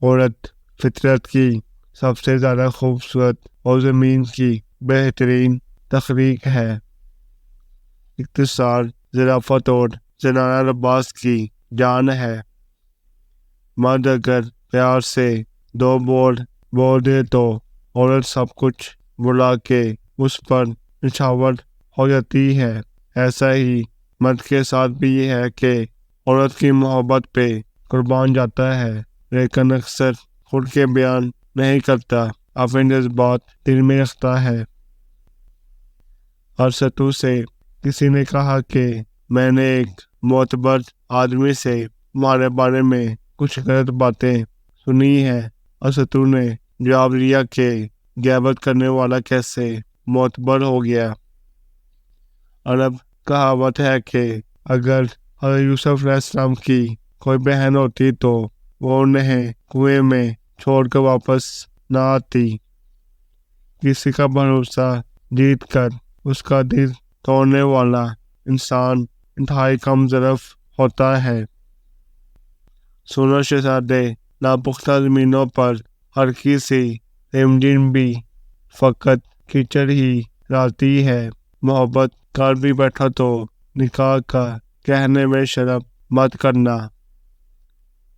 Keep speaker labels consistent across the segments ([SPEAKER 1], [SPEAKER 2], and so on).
[SPEAKER 1] औरत फितरत की सबसे ज़्यादा खूबसूरत और ज़मीन की बेहतरीन तख्लीक है। इख्तिसार ज़राफ़त और ज़नाना लिबास की जान है। मर्द अगर प्यार से दो बोल दे तो औरत सब कुछ बुला के उस पर निछावर हो जाती है। ऐसा ही मर्द के साथ भी ये है कि औरत की मोहब्बत पे कुर्बान जाता है, लेकिन अक्सर खुद के बयान नहीं करता, अपने जज्बात दिल में रखता है। अरसतु से किसी ने कहा कि मैंने एक मोतबर आदमी से तुम्हारे बारे में कुछ गलत बातें सुनी है। अरसतु ने जवाब दिया कि ग़ैबत करने वाला कैसे मोतबर हो गया। अरब कहावत है कि अगर हज़रत यूसुफ अलैहिस्सलाम की कोई बहन होती तो वो उन्हें कुएं में छोड़कर वापस ना आती। किसी का भरोसा जीत कर उसका दिल तोड़ने वाला इंसान इंतहाई कम ज़रफ़ होता है। सुनो शहज़ादे, नापुख्ता ज़मीनों पर हर किसी रिमझिम भी फ़कत कीचड़ ही लाती है। मोहब्बत कर भी बैठा तो निकाह का कहने में शर्म मत करना।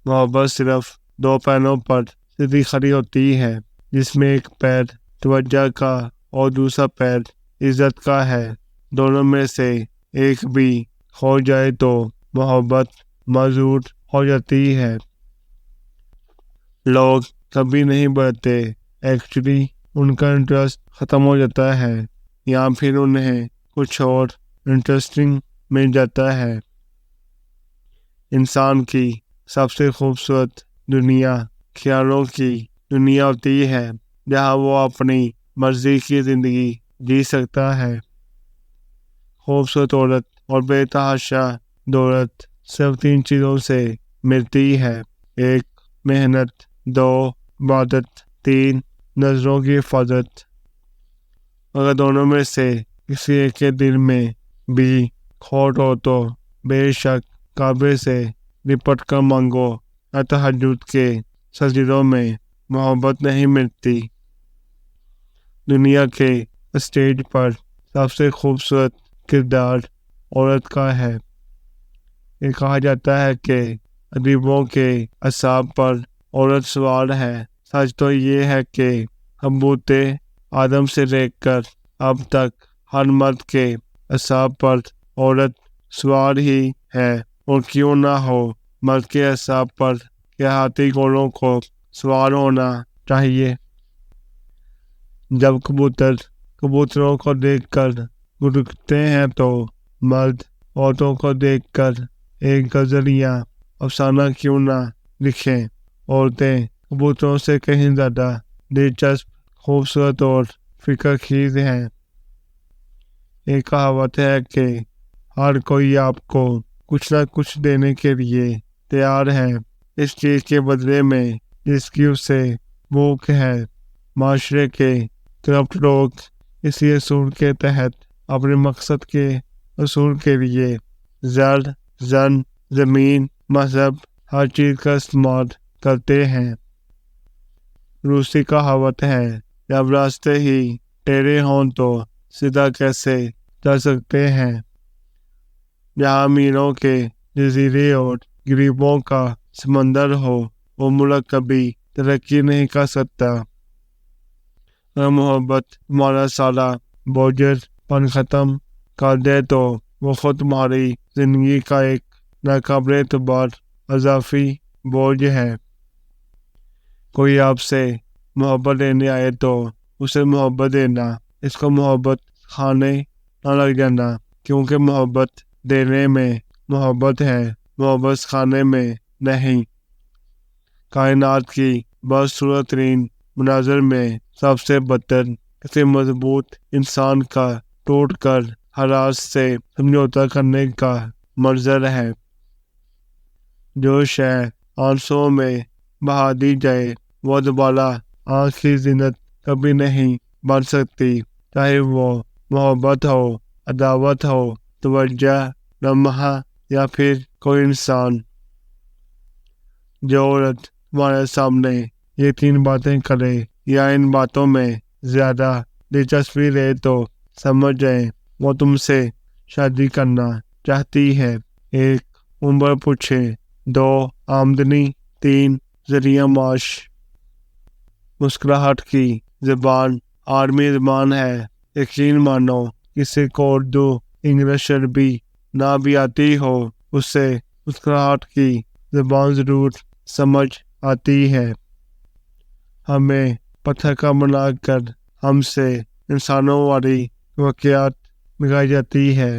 [SPEAKER 1] मोहब्बत सिर्फ दो पैरों पर सीधी खड़ी होती है, जिसमें एक पैर तवज्जो का और दूसरा पैर इज्जत का है। दोनों में से एक भी खो जाए तो मोहब्बत मौजूद हो जाती है। लोग कभी नहीं बढ़ते, एक्चुअली उनका इंटरेस्ट ख़त्म हो जाता है या फिर उन्हें कुछ और इंटरेस्टिंग मिल जाता है। इंसान की सबसे खूबसूरत दुनिया ख्यालों की दुनिया होती है, जहाँ वो अपनी मर्जी की ज़िंदगी जी सकता है। खूबसूरत औरत और बेतहाशा दौलत सिर्फ 3 चीज़ों से मिलती है। 1 मेहनत, 2 इबादत, 3 नज़रों की हिफाजत। अगर दोनों में से किसी एक के दिल में भी खोट हो तो बेशक काबे से लिपट कर मांगो, तहज्जुद के सजदों में मोहब्बत नहीं मिलती। दुनिया के स्टेज पर सबसे खूबसूरत किरदार औरत का है। ये कहा जाता है कि अदीबों के असाब पर औरत सवार है। सच तो ये है कि हबूते आदम से लेकर अब तक हर मर्द के असाब पर औरत सवार ही है, और क्यों ना हो, मर्द के असाब पर हाथी घोड़ों को सवार होना चाहिए। जब कबूतरों को देखकर गुदगुदाते हैं तो मर्द औरतों को देखकर एक गज़ल या अफसाना क्यों ना लिखें। औरतें कबूतरों से कहीं ज़्यादा दिलचस्प, खूबसूरत और फिक्रखेज़ हैं। एक कहावत है कि हर कोई आपको कुछ ना कुछ देने के लिए तैयार है, इस चीज़ के बदले में जिसकी उसे भूख है। माशरे के करप्ट लोग इसी असूल के तहत अपने मकसद के असूल के लिए ज़र, जन, ज़मीन, मजहब, हर चीज़ का इस्तेमाल करते हैं। रूसी कहावत है, जब रास्ते ही टेढ़े हों तो सीधा कैसे चल सकते हैं। जहाँ अमीरों के जजीरे और गरीबों का समंदर हो, वो मुल्क कभी तरक्की नहीं कर सकता। अगर मोहब्बत तुम्हारा सारा बोझपन ख़त्म कर दे तो वो खुद तुम्हारी ज़िंदगी का एक नाकाबिल एतबार अज़ाफ़ी बोझ है। कोई आपसे मोहब्बत लेने आए तो उसे मोहब्बत देना, इसको मोहब्बत खाने ना लग जाना, क्योंकि मोहब्बत देने में मोहब्बत है, मोहब्बत खाने में नहीं। कायनात की बदसूरत तरीन मनाज़र में सबसे बदतर किसी मजबूत इंसान का टूट कर हरास से समझौता करने का मंजर है। जो शय आंसुओं में बहा दी जाए वो दोबारा आँख की ज़ीनत कभी नहीं बन सकती, चाहे वो मोहब्बत हो, अदावत हो, तवज्जो, लम्हा या फिर कोई इंसान। जो औरत तुम्हारे सामने ये 3 बातें करे या इन बातों में ज्यादा दिलचस्पी रहे तो समझ जाए वो तुमसे शादी करना चाहती है। 1. उम्र पूछे। 2. आमदनी। 3. जरिया माश। मुस्कुराहट की ज़बान आर्मी ज़बान है। यकीन मानो किसी को उर्दू इंग्लिश अरबी ना भी आती हो उससे मुस्कुराहट की ज़बान ज़रूर समझ आती है। हमें पत्थर का बनाकर हमसे इंसानों वाली वाक़यात मिलाई जाती है।